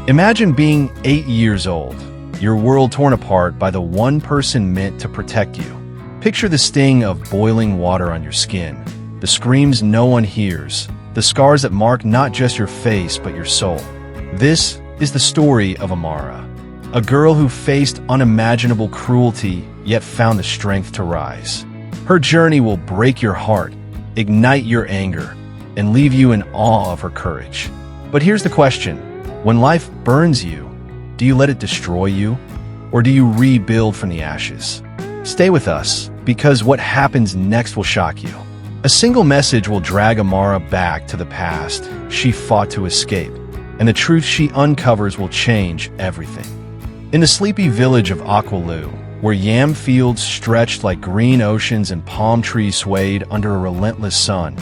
Imagine being 8 years old, your world torn apart by the one person meant to protect you. Picture the sting of boiling water on your skin, the screams no one hears, the scars that mark not just your face but your soul. This is the story of Amara, a girl who faced unimaginable cruelty yet found the strength to rise. Her journey will break your heart, ignite your anger, and leave you in awe of her courage. But here's the question: when life burns you, do you let it destroy you, or do you rebuild from the ashes? Stay with us, because what happens next will shock you. A single message will drag Amara back to the past she fought to escape, and the truth she uncovers will change everything. In the sleepy village of Akwalu, where yam fields stretched like green oceans and palm trees swayed under a relentless sun,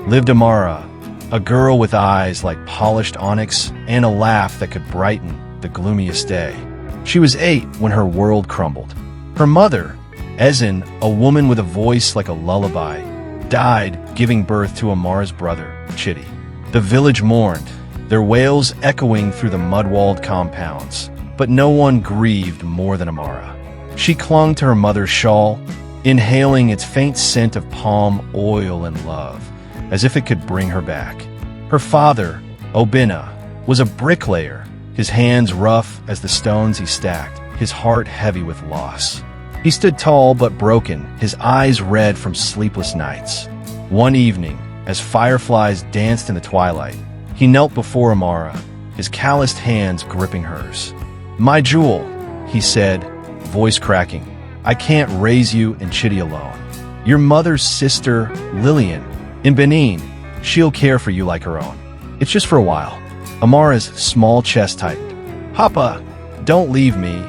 lived Amara, a girl with eyes like polished onyx and a laugh that could brighten the gloomiest day. She was 8 when her world crumbled. Her mother, Ezin, a woman with a voice like a lullaby, died giving birth to Amara's brother, Chitty. The village mourned, their wails echoing through the mud-walled compounds, but no one grieved more than Amara. She clung to her mother's shawl, inhaling its faint scent of palm oil and love, as if it could bring her back. Her father, Obinna, was a bricklayer, his hands rough as the stones he stacked, his heart heavy with loss. He stood tall but broken, his eyes red from sleepless nights. One evening, as fireflies danced in the twilight, he knelt before Amara, his calloused hands gripping hers. "My jewel," he said, voice cracking, "I can't raise you and Chitty alone. Your mother's sister, Lillian, in Benin, she'll care for you like her own. It's just for a while." Amara's small chest tightened. "Papa, don't leave me,"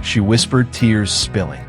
she whispered, tears spilling.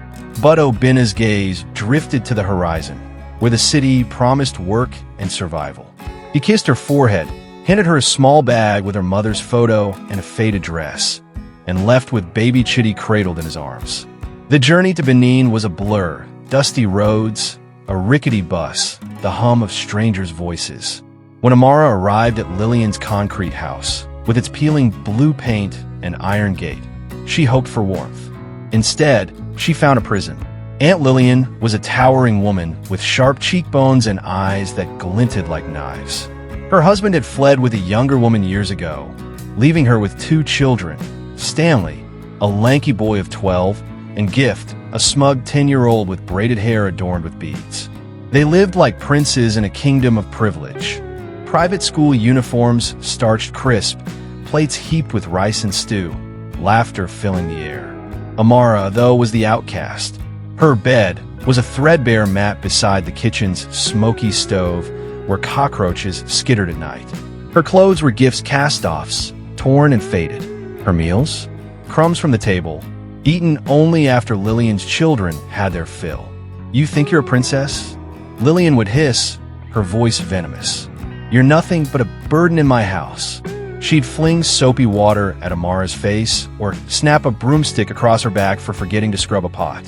But Obinna's gaze drifted to the horizon, where the city promised work and survival. He kissed her forehead, handed her a small bag with her mother's photo and a faded dress, and left with baby Chitty cradled in his arms. The journey to Benin was a blur: dusty roads, a rickety bus, the hum of strangers' voices. When Amara arrived at Lillian's concrete house, with its peeling blue paint and iron gate, she hoped for warmth. Instead, she found a prison. Aunt Lillian was a towering woman with sharp cheekbones and eyes that glinted like knives. Her husband had fled with a younger woman years ago, leaving her with 2 children: Stanley, a lanky boy of 12, and Gift, a smug 10-year-old with braided hair adorned with beads. They lived like princes in a kingdom of privilege. Private school uniforms starched crisp, plates heaped with rice and stew, laughter filling the air. Amara, though, was the outcast. Her bed was a threadbare mat beside the kitchen's smoky stove, where cockroaches skittered at night. Her clothes were Gift's cast-offs, torn and faded. Her meals? Crumbs from the table, eaten only after Lillian's children had their fill. "You think you're a princess?" Lillian would hiss, her voice venomous. "You're nothing but a burden in my house." She'd fling soapy water at Amara's face or snap a broomstick across her back for forgetting to scrub a pot.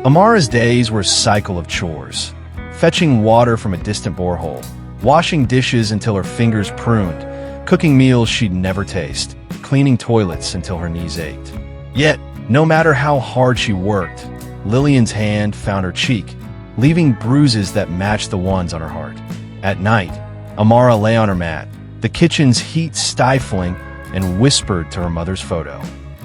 Amara's days were a cycle of chores: fetching water from a distant borehole, washing dishes until her fingers pruned, cooking meals she'd never taste, cleaning toilets until her knees ached. Yet, no matter how hard she worked, Lillian's hand found her cheek, leaving bruises that matched the ones on her heart. At night, Amara lay on her mat, the kitchen's heat stifling, and whispered to her mother's photo.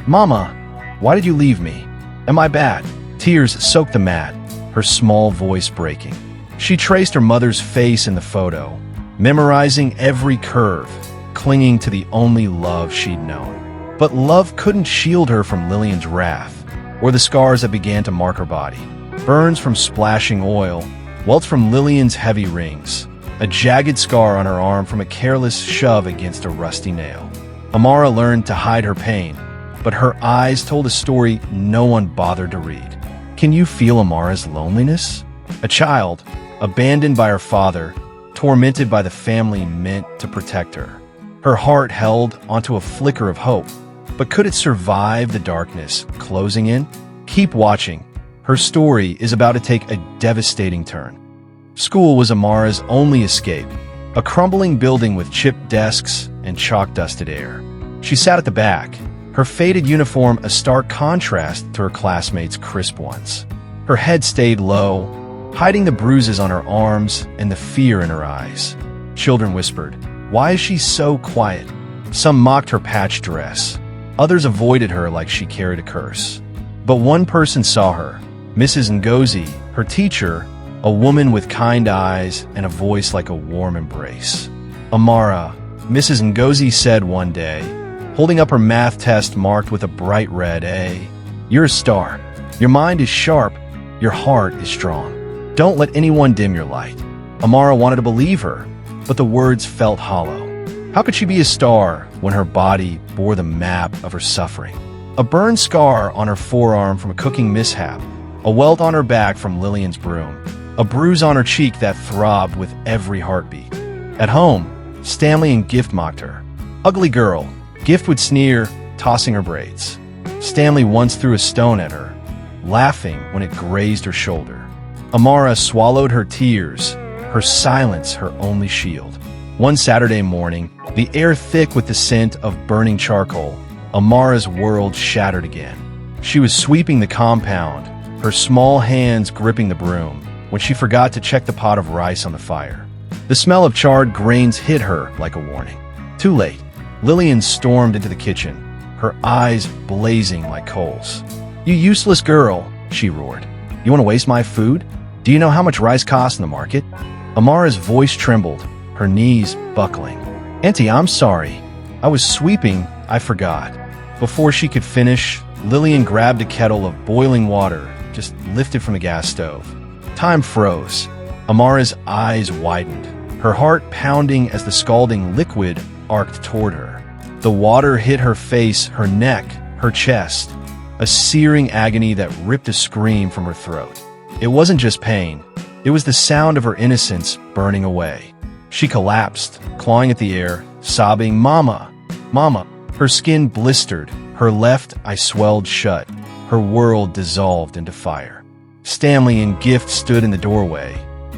"Mama, why did you leave me? Am I bad?" Tears soaked the mat, her small voice breaking. She traced her mother's face in the photo, memorizing every curve, clinging to the only love she'd known. But love couldn't shield her from Lillian's wrath, or the scars that began to mark her body. Burns from splashing oil, welts from Lillian's heavy rings, a jagged scar on her arm from a careless shove against a rusty nail. Amara learned to hide her pain, but her eyes told a story no one bothered to read. Can you feel Amara's loneliness? A child, abandoned by her father, tormented by the family meant to protect her. Her heart held onto a flicker of hope, but could it survive the darkness closing in? Keep watching. Her story is about to take a devastating turn. School was Amara's only escape, a crumbling building with chipped desks and chalk-dusted air. She sat at the back, her faded uniform a stark contrast to her classmates' crisp ones. Her head stayed low, hiding the bruises on her arms and the fear in her eyes. Children whispered, "Why is she so quiet?" Some mocked her patched dress. Others avoided her like she carried a curse. But one person saw her, Mrs. Ngozi, her teacher, a woman with kind eyes and a voice like a warm embrace. "Amara," Mrs. Ngozi said one day, holding up her math test marked with a bright red A. "You're a star. Your mind is sharp. Your heart is strong. Don't let anyone dim your light." Amara wanted to believe her, but the words felt hollow. How could she be a star when her body bore the map of her suffering? A burn scar on her forearm from a cooking mishap, a welt on her back from Lillian's broom, a bruise on her cheek that throbbed with every heartbeat. At home, Stanley and Gift mocked her. "Ugly girl," Gift would sneer, tossing her braids. Stanley once threw a stone at her, laughing when it grazed her shoulder. Amara swallowed her tears, her silence her only shield. One Saturday morning, the air thick with the scent of burning charcoal, Amara's world shattered again. She was sweeping the compound, her small hands gripping the broom, when she forgot to check the pot of rice on the fire. The smell of charred grains hit her like a warning. Too late. Lillian stormed into the kitchen, her eyes blazing like coals. "You useless girl," she roared. "You want to waste my food? Do you know how much rice costs in the market?" Amara's voice trembled, her knees buckling. "Auntie, I'm sorry. I was sweeping, I forgot." Before she could finish, Lillian grabbed a kettle of boiling water, just lifted from the gas stove. Time froze. Amara's eyes widened, her heart pounding as the scalding liquid arced toward her. The water hit her face, her neck, her chest, a searing agony that ripped a scream from her throat. It wasn't just pain. It was the sound of her innocence burning away. She collapsed, clawing at the air, sobbing, "Mama! Mama!" Her skin blistered, her left eye swelled shut, her world dissolved into fire. Stanley and Gift stood in the doorway,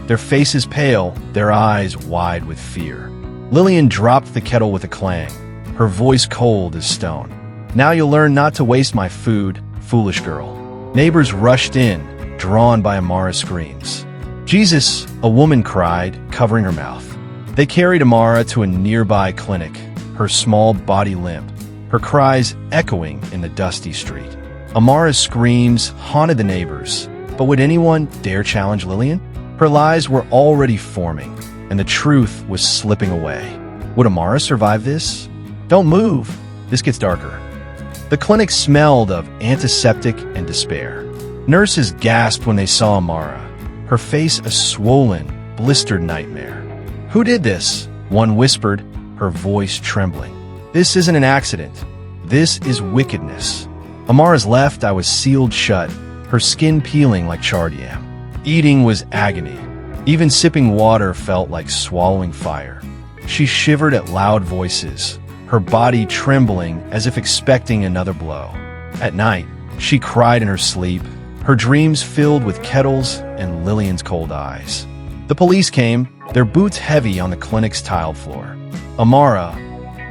their faces pale, their eyes wide with fear. Lillian dropped the kettle with a clang, her voice cold as stone. "Now you'll learn not to waste my food, foolish girl." Neighbors rushed in, drawn by Amara's screams. "Jesus!" a woman cried, covering her mouth. They carried Amara to a nearby clinic, her small body limp, her cries echoing in the dusty street. Amara's screams haunted the neighbors, but would anyone dare challenge Lillian? Her lies were already forming, and the truth was slipping away. Would Amara survive this? "Don't move. This gets darker." The clinic smelled of antiseptic and despair. Nurses gasped when they saw Amara, her face a swollen, blistered nightmare. "Who did this?" one whispered, her voice trembling. "This isn't an accident. This is wickedness." Amara's left eye was sealed shut, her skin peeling like charred yam. Eating was agony. Even sipping water felt like swallowing fire. She shivered at loud voices, her body trembling as if expecting another blow. At night, she cried in her sleep, her dreams filled with kettles and Lillian's cold eyes. The police came, their boots heavy on the clinic's tiled floor. Amara,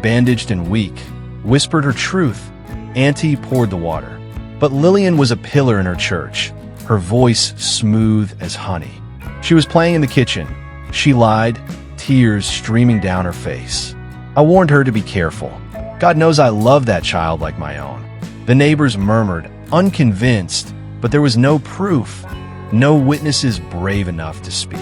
bandaged and weak, whispered her truth. Auntie poured the water. But Lillian was a pillar in her church, her voice smooth as honey. She was playing in the kitchen. She lied, tears streaming down her face. I warned her to be careful. God knows I love that child like my own. The neighbors murmured, unconvinced, but there was no proof, no witnesses brave enough to speak.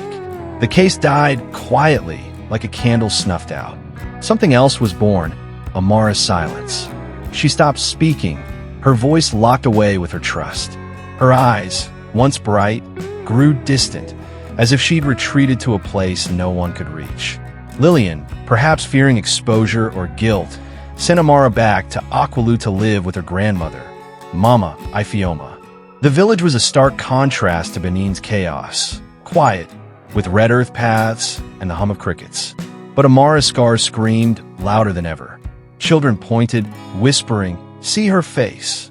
The case died quietly, like a candle snuffed out. Something else was born, Amara's silence. She stopped speaking, her voice locked away with her trust. Her eyes, once bright, grew distant, as if she'd retreated to a place no one could reach. Lillian, perhaps fearing exposure or guilt, sent Amara back to Akwalu to live with her grandmother, Mama Ifeoma. The village was a stark contrast to Benin's chaos, quiet, with red earth paths and the hum of crickets. But Amara's scars screamed louder than ever. Children pointed, whispering, "See her face."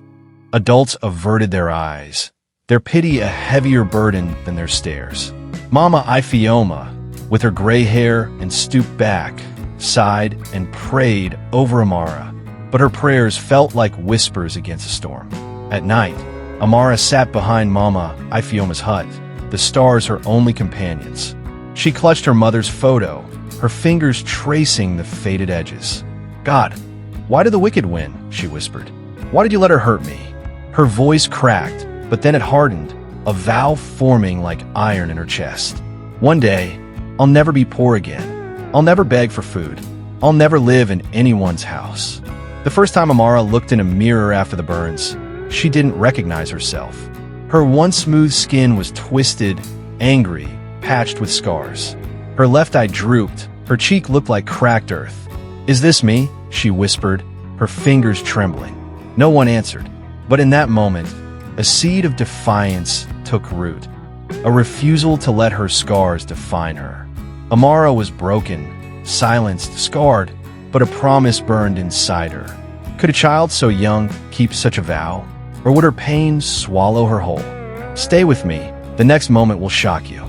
Adults averted their eyes, their pity a heavier burden than their stares. Mama Ifeoma, with her gray hair and stooped back, sighed and prayed over Amara. but her prayers felt like whispers against a storm. At night, Amara sat behind Mama Ifeoma's hut, the stars her only companions. She clutched her mother's photo, her fingers tracing the faded edges. "God, why did the wicked win?" she whispered. "Why did you let her hurt me?" Her voice cracked, but then it hardened, a vow forming like iron in her chest. "One day, I'll never be poor again. I'll never beg for food. I'll never live in anyone's house." The first time Amara looked in a mirror after the burns, she didn't recognize herself. Her once smooth skin was twisted, angry, patched with scars. Her left eye drooped, her cheek looked like cracked earth. "Is this me?" she whispered, her fingers trembling. No one answered, but in that moment, a seed of defiance took root, a refusal to let her scars define her. Amara was broken, silenced, scarred, but a promise burned inside her. Could a child so young keep such a vow? Or would her pain swallow her whole? Stay with me, the next moment will shock you.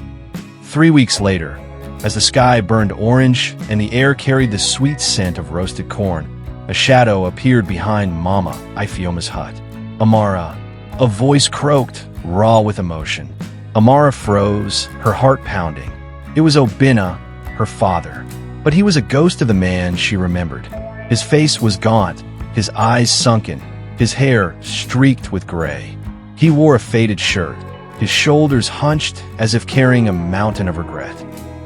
3 weeks later, as the sky burned orange and the air carried the sweet scent of roasted corn, a shadow appeared behind Mama Ifeoma's hut. "Amara," a voice croaked, raw with emotion. Amara froze, her heart pounding. It was Obinna, her father. But he was a ghost of the man she remembered. His face was gaunt, his eyes sunken, his hair streaked with gray. He wore a faded shirt, his shoulders hunched as if carrying a mountain of regret.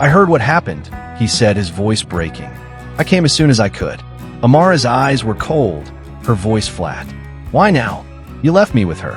"I heard what happened," he said, his voice breaking. "I came as soon as I could." Amara's eyes were cold, her voice flat. "Why now? You left me with her."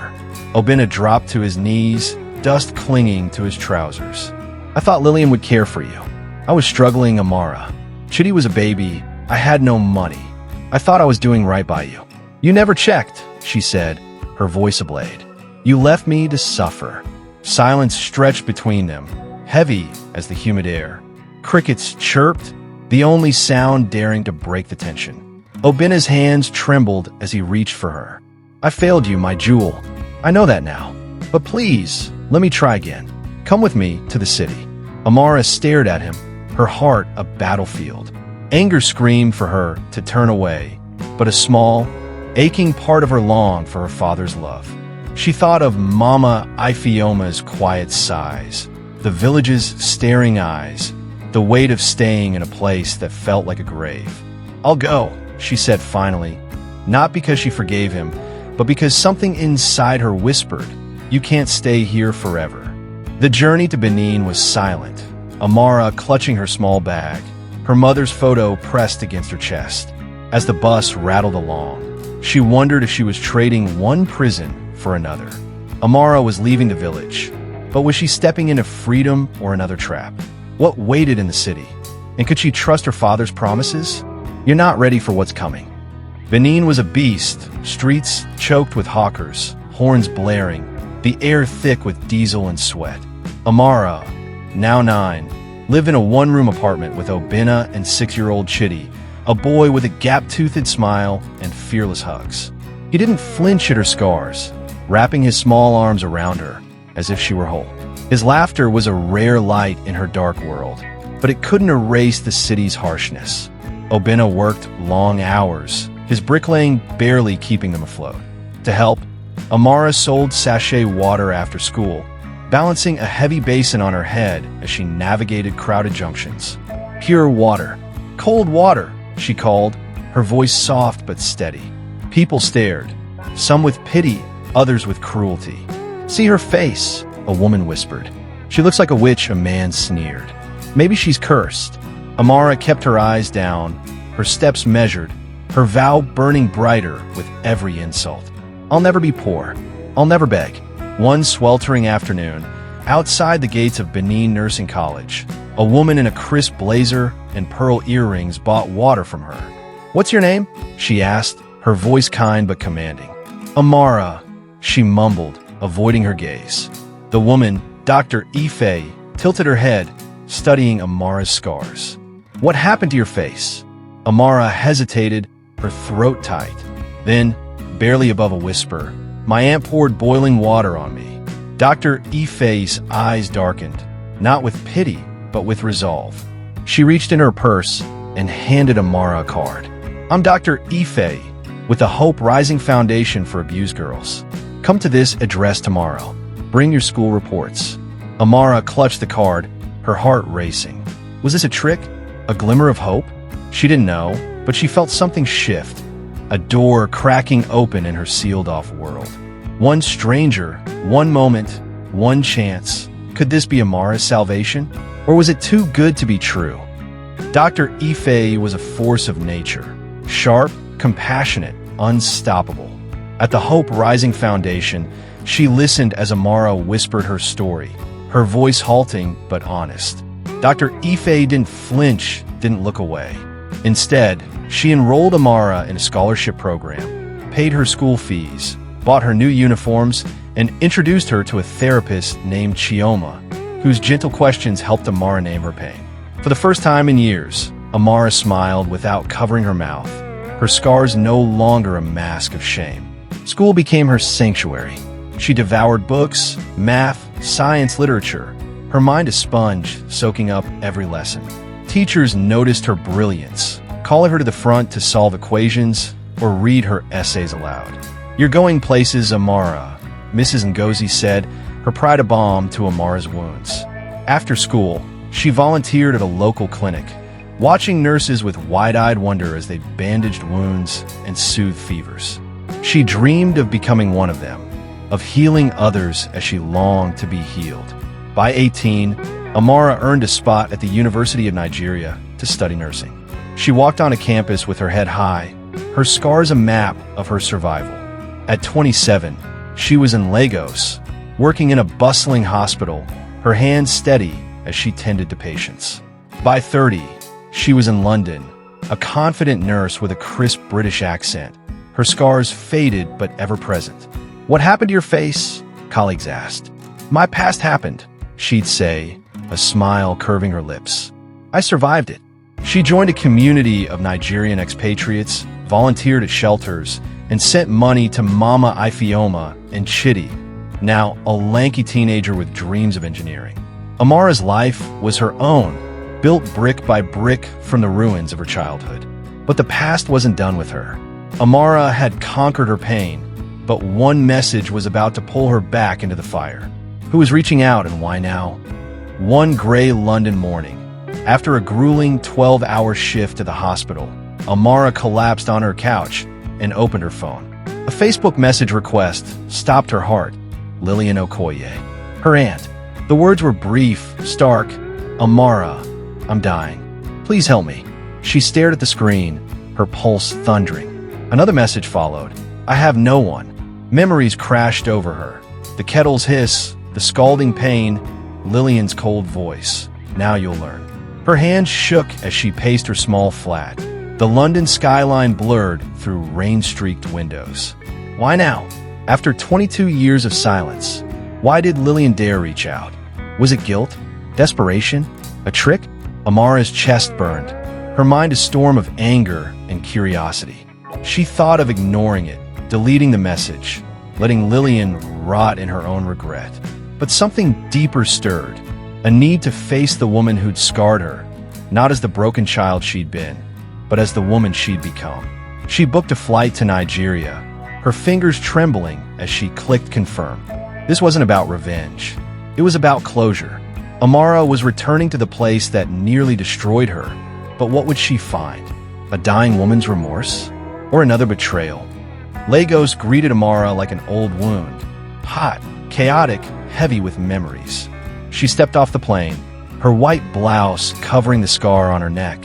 Obinna dropped to his knees, dust clinging to his trousers. "I thought Lillian would care for you. I was struggling, Amara. Chitty was a baby. I had no money. I thought I was doing right by you." "You never checked," she said, her voice ablaze. "You left me to suffer." Silence stretched between them, heavy as the humid air. Crickets chirped, the only sound daring to break the tension. Obinna's hands trembled as he reached for her. "I failed you, my jewel. I know that now. But please, let me try again. Come with me to the city." Amara stared at him, her heart a battlefield. Anger screamed for her to turn away, but a small, aching part of her longed for her father's love. She thought of Mama Ifeoma's quiet sighs, the village's staring eyes, the weight of staying in a place that felt like a grave. "I'll go," she said finally, not because she forgave him, but because something inside her whispered, "You can't stay here forever." The journey to Benin was silent, Amara clutching her small bag, her mother's photo pressed against her chest. As the bus rattled along, she wondered if she was trading one prison for another. Amara was leaving the village, but was she stepping into freedom or another trap? What waited in the city? And could she trust her father's promises? "You're not ready for what's coming." Benin was a beast, streets choked with hawkers, horns blaring, the air thick with diesel and sweat. Amara, now 9, lived in a one-room apartment with Obinna and 6-year-old Chitty, a boy with a gap-toothed smile and fearless hugs. He didn't flinch at her scars, wrapping his small arms around her as if she were whole. His laughter was a rare light in her dark world, but it couldn't erase the city's harshness. Obinna worked long hours, his bricklaying barely keeping them afloat. To help, Amara sold sachet water after school, balancing a heavy basin on her head as she navigated crowded junctions. "Pure water. Cold water," she called, her voice soft but steady. People stared, some with pity, others with cruelty. "See her face," a woman whispered. "She looks like a witch," a man sneered. "Maybe she's cursed." Amara kept her eyes down, her steps measured, her vow burning brighter with every insult. "I'll never be poor. I'll never beg." One sweltering afternoon, outside the gates of Benin Nursing College, a woman in a crisp blazer and pearl earrings bought water from her. "What's your name?" she asked, her voice kind but commanding. "Amara," she mumbled, avoiding her gaze. The woman, Dr. Ife, tilted her head, studying Amara's scars. "What happened to your face?" Amara hesitated, her throat tight. Then, barely above a whisper, "My aunt poured boiling water on me." Dr. Ife's eyes darkened, not with pity, but with resolve. She reached in her purse and handed Amara a card. "I'm Dr. Ife," with the Hope Rising Foundation for Abused Girls. Come to this address tomorrow. Bring your school reports. Amara clutched the card, her heart racing. Was this a trick? A glimmer of hope? She didn't know, but she felt something shift. A door cracking open in her sealed-off world. One stranger, one moment, one chance. Could this be Amara's salvation? Or was it too good to be true? Dr. Ife was a force of nature. Sharp, compassionate, unstoppable. At the Hope Rising Foundation, she listened as Amara whispered her story, her voice halting but honest. Dr. Ife didn't flinch, didn't look away. Instead, she enrolled Amara in a scholarship program, paid her school fees, bought her new uniforms, and introduced her to a therapist named Chioma, whose gentle questions helped Amara name her pain. For the first time in years, Amara smiled without covering her mouth, her scars no longer a mask of shame. School became her sanctuary. She devoured books, math, science, literature, her mind a sponge, soaking up every lesson. Teachers noticed her brilliance, calling her to the front to solve equations or read her essays aloud. "You're going places, Amara," Mrs. Ngozi said, her pride a balm to Amara's wounds. After school, she volunteered at a local clinic, watching nurses with wide-eyed wonder as they bandaged wounds and soothed fevers. She dreamed of becoming one of them, of healing others as she longed to be healed. By 18, Amara earned a spot at the University of Nigeria to study nursing. She walked on a campus with her head high, her scars a map of her survival. At 27, she was in Lagos, working in a bustling hospital, her hands steady as she tended to patients. By 30, she was in London, a confident nurse with a crisp British accent, her scars faded but ever present. "What happened to your face?" colleagues asked. "My past happened," she'd say, a smile curving her lips. "I survived it." She joined a community of Nigerian expatriates, volunteered at shelters, and sent money to Mama Ifeoma and Chidi, now a lanky teenager with dreams of engineering. Amara's life was her own, built brick by brick from the ruins of her childhood. But the past wasn't done with her. Amara had conquered her pain, but one message was about to pull her back into the fire. Who was reaching out and why now? One gray London morning, after a grueling 12-hour shift at the hospital, Amara collapsed on her couch and opened her phone. A Facebook message request stopped her heart. Lillian Okoye, her aunt. The words were brief, stark. "Amara, I'm dying. Please help me." She stared at the screen, her pulse thundering. Another message followed. "I have no one." Memories crashed over her. The kettle's hiss, the scalding pain, Lillian's cold voice. "Now you'll learn." Her hands shook as she paced her small flat. The London skyline blurred through rain-streaked windows. Why now? After 22 years of silence, why did Lillian dare reach out? Was it guilt? Desperation? A trick? Amara's chest burned, her mind a storm of anger and curiosity. She thought of ignoring it, deleting the message, letting Lillian rot in her own regret. But something deeper stirred, a need to face the woman who'd scarred her, not as the broken child she'd been, but as the woman she'd become. She booked a flight to Nigeria, her fingers trembling as she clicked confirm. This wasn't about revenge. It was about closure. Amara was returning to the place that nearly destroyed her, but what would she find? A dying woman's remorse? Or another betrayal? Lagos greeted Amara like an old wound, hot, chaotic, heavy with memories. She stepped off the plane, her white blouse covering the scar on her neck,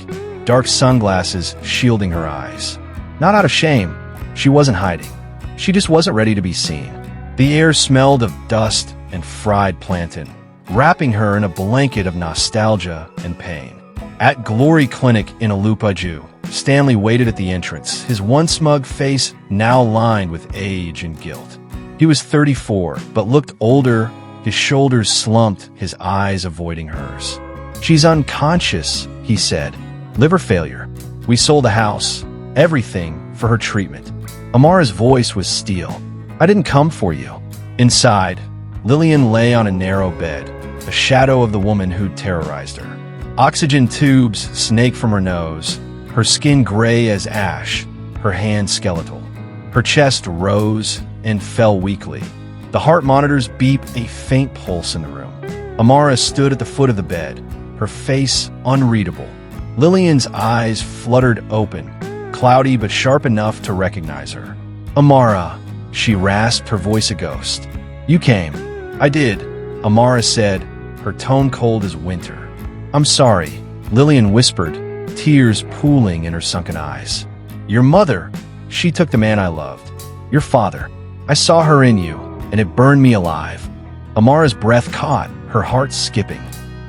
dark sunglasses shielding her eyes. Not out of shame, she wasn't hiding. She just wasn't ready to be seen. The air smelled of dust and fried plantain, wrapping her in a blanket of nostalgia and pain. At Glory Clinic in Alupaju, Stanley waited at the entrance, his once smug face now lined with age and guilt. He was 34, but looked older, his shoulders slumped, his eyes avoiding hers. "She's unconscious," he said. "Liver failure. We sold the house, everything, for her treatment." Amara's voice was steel. "I didn't come for you." Inside, Lillian lay on a narrow bed, a shadow of the woman who'd terrorized her. Oxygen tubes snaked from her nose, her skin gray as ash, her hands skeletal. Her chest rose and fell weakly. The heart monitors beeped a faint pulse in the room. Amara stood at the foot of the bed, her face unreadable. Lillian's eyes fluttered open, cloudy but sharp enough to recognize her. "Amara," she rasped, her voice a ghost. "You came." "I did," Amara said, her tone cold as winter. "I'm sorry," Lillian whispered, tears pooling in her sunken eyes. "Your mother, she took the man I loved. Your father. I saw her in you, and it burned me alive." Amara's breath caught, her heart skipping.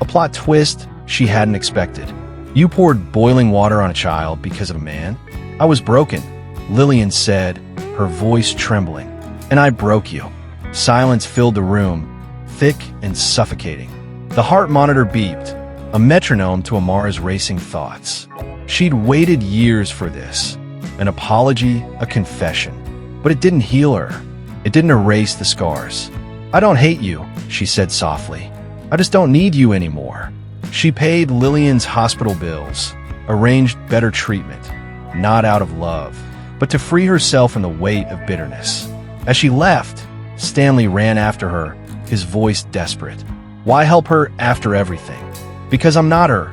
A plot twist she hadn't expected. "You poured boiling water on a child because of a man?" "I was broken," Lillian said, her voice trembling. "And I broke you." Silence filled the room, thick and suffocating. The heart monitor beeped, a metronome to Amara's racing thoughts. She'd waited years for this. An apology, a confession. But it didn't heal her. It didn't erase the scars. "I don't hate you," she said softly. "I just don't need you anymore." She paid Lillian's hospital bills, arranged better treatment, not out of love, but to free herself from the weight of bitterness. As she left, Stanley ran after her, his voice desperate. "Why help her after everything?" "Because I'm not her,"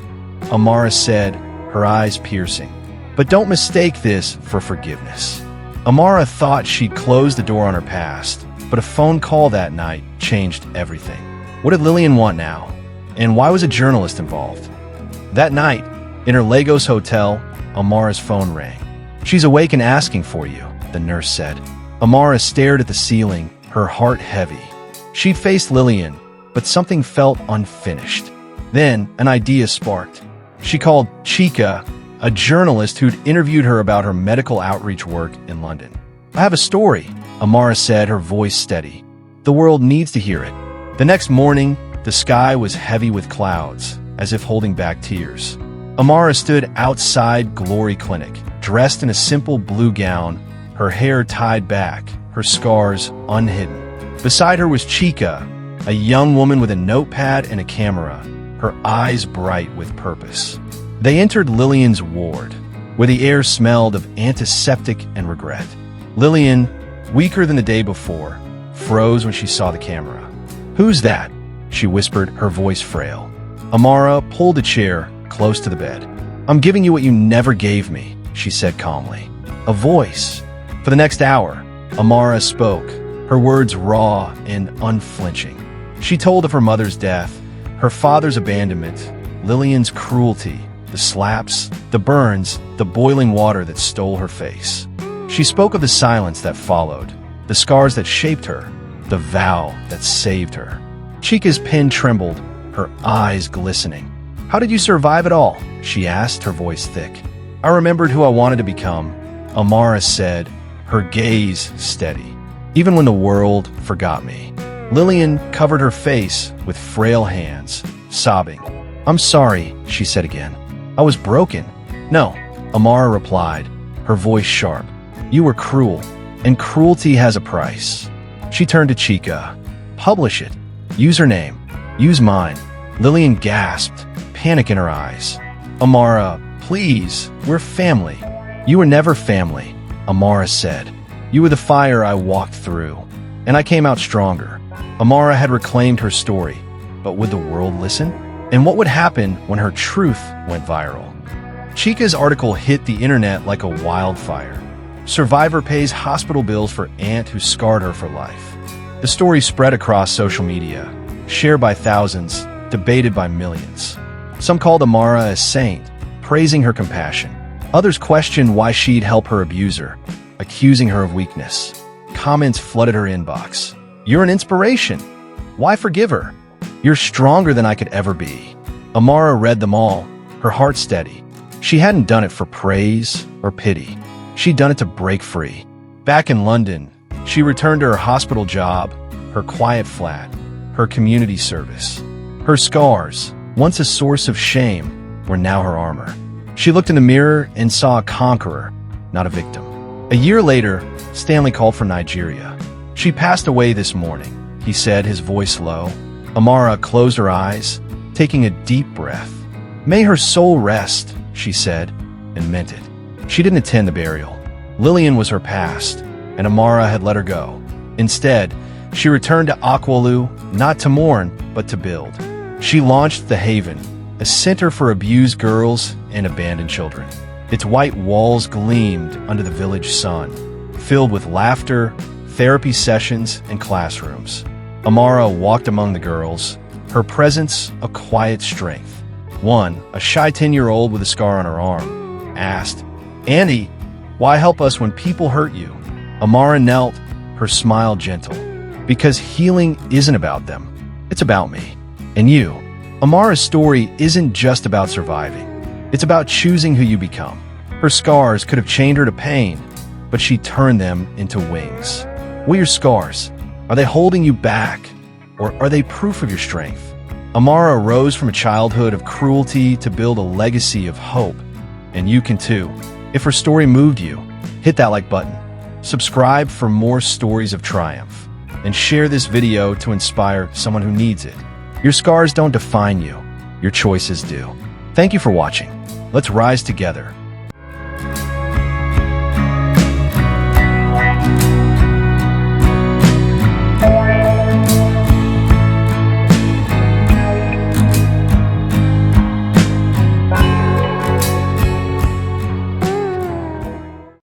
Amara said, her eyes piercing. "But don't mistake this for forgiveness." Amara thought she'd closed the door on her past, but a phone call that night changed everything. What did Lillian want now? And why was a journalist involved? That night, in her Lagos hotel, Amara's phone rang. "She's awake and asking for you," the nurse said. Amara stared at the ceiling, her heart heavy. She'd faced Lillian, but something felt unfinished. Then, an idea sparked. She called Chica, a journalist who'd interviewed her about her medical outreach work in London. "I have a story," Amara said, her voice steady. "The world needs to hear it." The next morning, the sky was heavy with clouds, as if holding back tears. Amara stood outside Glory Clinic, dressed in a simple blue gown, her hair tied back, her scars unhidden. Beside her was Chica, a young woman with a notepad and a camera, her eyes bright with purpose. They entered Lillian's ward, where the air smelled of antiseptic and regret. Lillian, weaker than the day before, froze when she saw the camera. "Who's that?" she whispered, her voice frail. Amara pulled a chair close to the bed. "I'm giving you what you never gave me," she said calmly. A voice. For the next hour, Amara spoke, her words raw and unflinching. She told of her mother's death, her father's abandonment, Lillian's cruelty, the slaps, the burns, the boiling water that stole her face. She spoke of the silence that followed, the scars that shaped her, the vow that saved her. Chica's pen trembled, her eyes glistening. "How did you survive it all?" she asked, her voice thick. "I remembered who I wanted to become," Amara said, her gaze steady. "Even when the world forgot me." Lillian covered her face with frail hands, sobbing. "I'm sorry," she said again. "I was broken." "No," Amara replied, her voice sharp. "You were cruel, and cruelty has a price." She turned to Chica. "Publish it. Use her name. Use mine." Lillian gasped, panic in her eyes. "Amara, please, we're family." "You were never family," Amara said. "You were the fire I walked through, and I came out stronger." Amara had reclaimed her story, but would the world listen? And what would happen when her truth went viral? Chica's article hit the internet like a wildfire. Survivor pays hospital bills for aunt who scarred her for life. The story spread across social media, shared by thousands, debated by millions. Some called Amara a saint, praising her compassion. Others questioned why she'd help her abuser, accusing her of weakness. Comments flooded her inbox. "You're an inspiration. Why forgive her? You're stronger than I could ever be." Amara read them all, her heart steady. She hadn't done it for praise or pity. She'd done it to break free. Back in London, she returned to her hospital job, her quiet flat, her community service. Her scars, once a source of shame, were now her armor. She looked in the mirror and saw a conqueror, not a victim. A year later, Stanley called from Nigeria. "She passed away this morning," he said, his voice low. Amara closed her eyes, taking a deep breath. "May her soul rest," she said, and meant it. She didn't attend the burial. Lillian was her past, and Amara had let her go. Instead, she returned to Akwalu, not to mourn, but to build. She launched The Haven, a center for abused girls and abandoned children. Its white walls gleamed under the village sun, filled with laughter, therapy sessions, and classrooms. Amara walked among the girls, her presence a quiet strength. One, a shy 10-year-old with a scar on her arm, asked, "Andy, why help us when people hurt you?" Amara knelt, her smile gentle. "Because healing isn't about them. It's about me. And you." Amara's story isn't just about surviving. It's about choosing who you become. Her scars could have chained her to pain, but she turned them into wings. What are your scars? Are they holding you back, or are they proof of your strength? Amara rose from a childhood of cruelty to build a legacy of hope, and you can too. If her story moved you, hit that like button, subscribe for more stories of triumph, and share this video to inspire someone who needs it. Your scars don't define you, your choices do. Thank you for watching. Let's rise together.